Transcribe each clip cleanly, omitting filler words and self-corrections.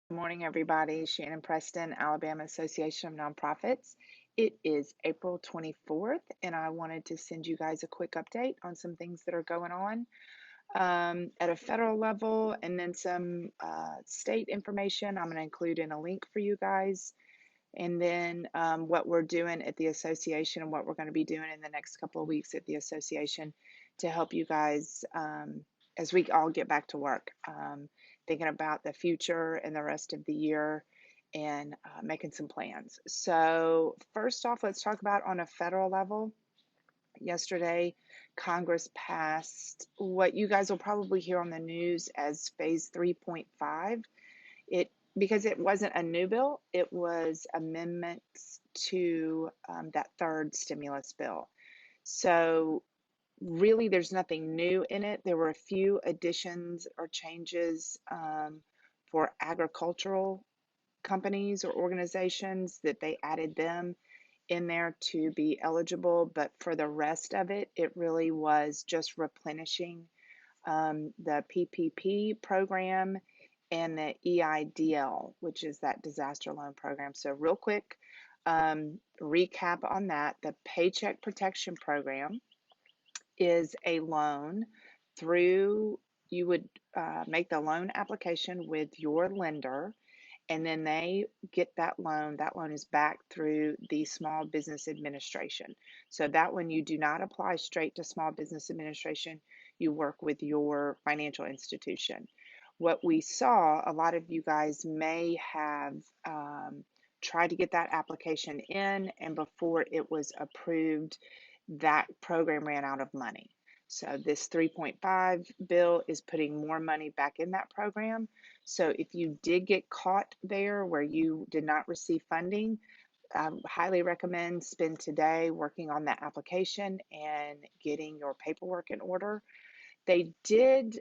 Good morning, everybody. Shannon Preston, Alabama Association of Nonprofits. It is April 24th, and I wanted to send you guys a quick update on some things that are going on at a federal level and then some state information. I'm going to include in a link for you guys, and then what we're doing at the association and what we're going to be doing in the next couple of weeks at the association to help you guys as we all get back to work, thinking about the future and the rest of the year and making some plans. So, first off, let's talk about on a federal level. Yesterday, Congress passed what you guys will probably hear on the news as Phase 3.5. It because it wasn't a new bill, it was amendments to that third stimulus bill. So really, there's nothing new in it. There were a few additions or changes for agricultural companies or organizations that they added them in there to be eligible, but for the rest of it, it really was just replenishing the PPP program and the EIDL, which is that disaster loan program. So, real quick recap on that: the Paycheck Protection Program is a loan through, you would make the loan application with your lender, and then they get that loan. That loan is backed through the Small Business Administration. So that one you do not apply straight to Small Business Administration, you work with your financial institution. What we saw, a lot of you guys may have tried to get that application in, and before it was approved, that program ran out of money. So this 3.5 bill is putting more money back in that program. So if you did get caught there where you did not receive funding, I highly recommend spend today working on that application and getting your paperwork in order. They did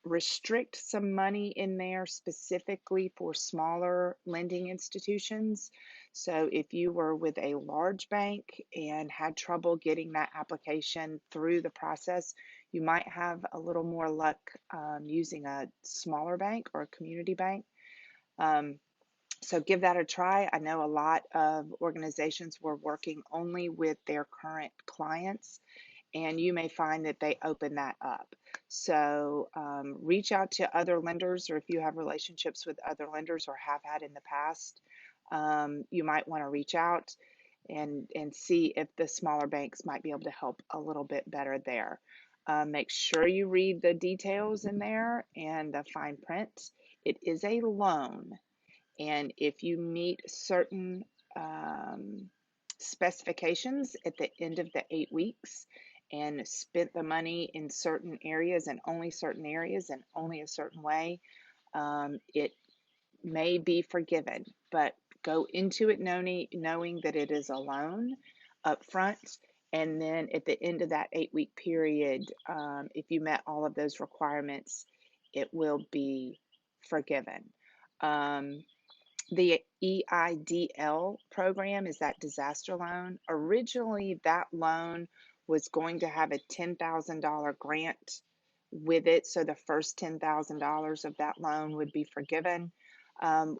restrict some money in there specifically for smaller lending institutions. So if you were with a large bank and had trouble getting that application through the process, you might have a little more luck using a smaller bank or a community bank. Um, so give that a try. I know a lot of organizations were working only with their current clients, and you may find that they open that up. So reach out to other lenders, or if you have relationships with other lenders or have had in the past, you might want to reach out and see if the smaller banks might be able to help a little bit better there. Make sure you read the details in there and the fine print. It is a loan, and if you meet certain specifications at the end of the 8 weeks and spent the money in certain areas and only a certain way, it may be forgiven. But go into it knowing that it is a loan up front. And then at the end of that 8 week period, if you met all of those requirements, it will be forgiven. Um, the EIDL program is that disaster loan. Originally, that loan was going to have a $10,000 grant with it, so the first $10,000 of that loan would be forgiven.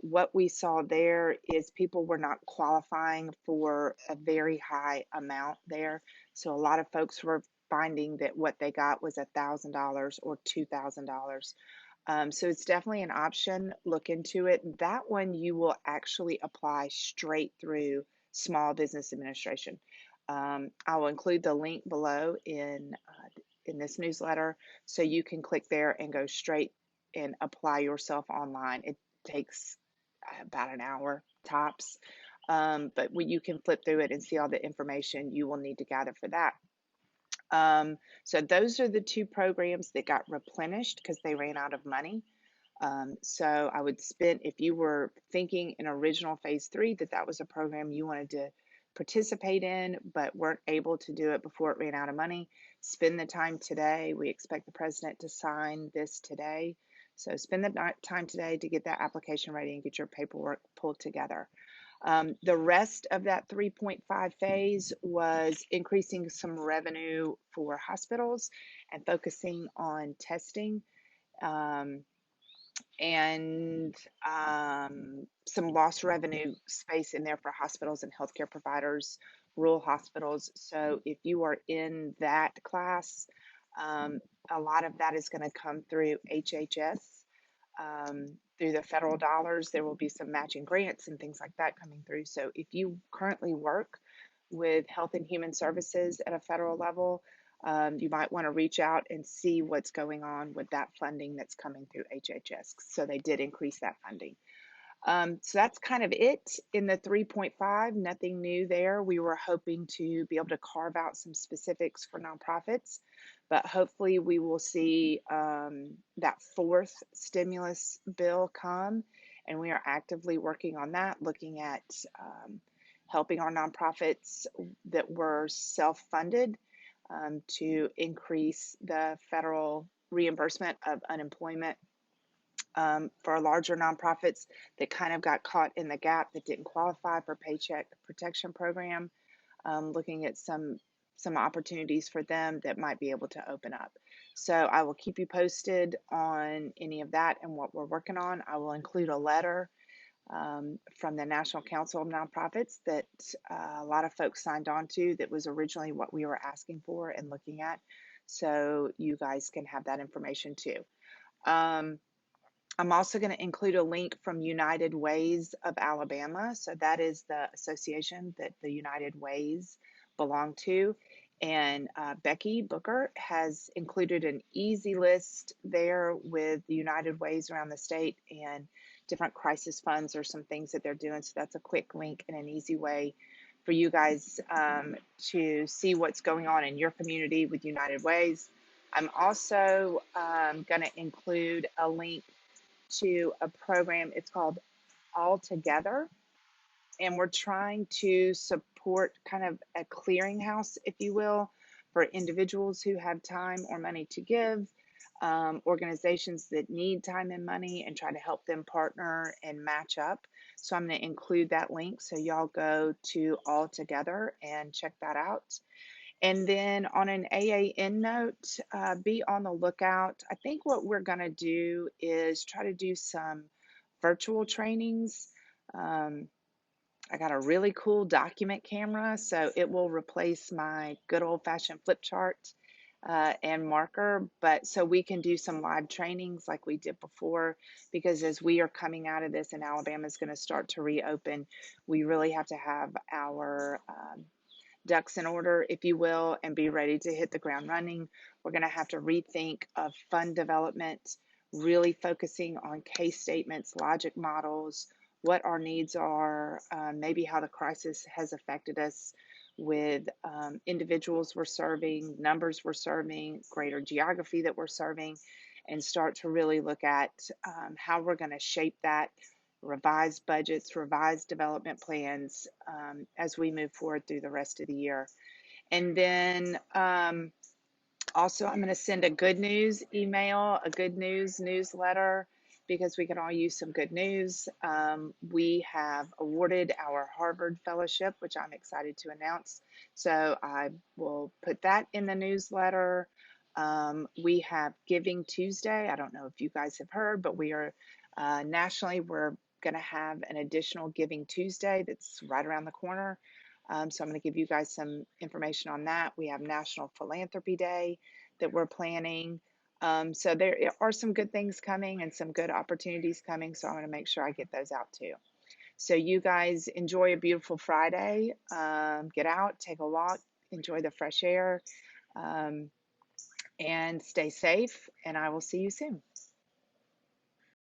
What we saw there is people were not qualifying for a very high amount there. So a lot of folks were finding that what they got was $1,000 or $2,000. So it's definitely an option. Look into it. That one you will actually apply straight through Small Business Administration. I will include the link below in this newsletter, so you can click there and go straight and apply yourself online. It takes about an hour tops, but when you can flip through it and see all the information you will need to gather for that. So those are the two programs that got replenished because they ran out of money. So I would spend, if you were thinking in original phase 3 that that was a program you wanted to participate in but weren't able to do it before it ran out of money, spend the time today. We expect the president to sign this today. So spend the time today to get that application ready and get your paperwork pulled together. The rest of that 3.5 phase was increasing some revenue for hospitals and focusing on testing. Um, and some lost revenue space in there for hospitals and healthcare providers, rural hospitals. So if you are in that class, um, a lot of that is going to come through HHS, through the federal dollars. There will be some matching grants and things like that coming through. So if you currently work with Health and Human Services at a federal level, you might want to reach out and see what's going on with that funding that's coming through HHS. So they did increase that funding. So that's kind of it in the 3.5, nothing new there. We were hoping to be able to carve out some specifics for nonprofits, but hopefully we will see that fourth stimulus bill come, and we are actively working on that, looking at helping our nonprofits that were self-funded to increase the federal reimbursement of unemployment for larger nonprofits that kind of got caught in the gap that didn't qualify for Paycheck Protection Program, looking at some opportunities for them that might be able to open up. So I will keep you posted on any of that and what we're working on. I will include a letter from the National Council of Nonprofits that a lot of folks signed on to, that was originally what we were asking for and looking at. So you guys can have that information too. I'm also going to include a link from United Ways of Alabama. So that is the association that the United Ways belong to. And Becky Booker has included an easy list there with the United Ways around the state and different crisis funds or some things that they're doing. So that's a quick link and an easy way for you guys to see what's going on in your community with United Ways. I'm also going to include a link to a program. It's called All Together, and we're trying to support kind of a clearinghouse, if you will, for individuals who have time or money to give, organizations that need time and money, and try to help them partner and match up. So I'm going to include that link, so y'all go to All Together and check that out. And then on an AAN note, be on the lookout. I think what we're going to do is try to do some virtual trainings. I got a really cool document camera, so it will replace my good old-fashioned flip chart and marker, but so we can do some live trainings like we did before, because as we are coming out of this and Alabama is going to start to reopen, we really have to have our ducks in order, if you will, and be ready to hit the ground running. We're going to have to rethink of fund development, really focusing on case statements, logic models, what our needs are, maybe how the crisis has affected us with individuals we're serving, numbers we're serving, greater geography that we're serving, and start to really look at how we're going to shape that, revised budgets, revised development plans as we move forward through the rest of the year. And then also, I'm going to send a good news email, a good news newsletter, because we can all use some good news. We have awarded our Harvard Fellowship, which I'm excited to announce. So I will put that in the newsletter. We have Giving Tuesday. I don't know if you guys have heard, but we are nationally, we're going to have an additional Giving Tuesday that's right around the corner. So I'm going to give you guys some information on that. We have National Philanthropy Day that we're planning. So there are some good things coming and some good opportunities coming. So I'm going to make sure I get those out too. So you guys enjoy a beautiful Friday. Get out, take a walk, enjoy the fresh air, and stay safe. And I will see you soon.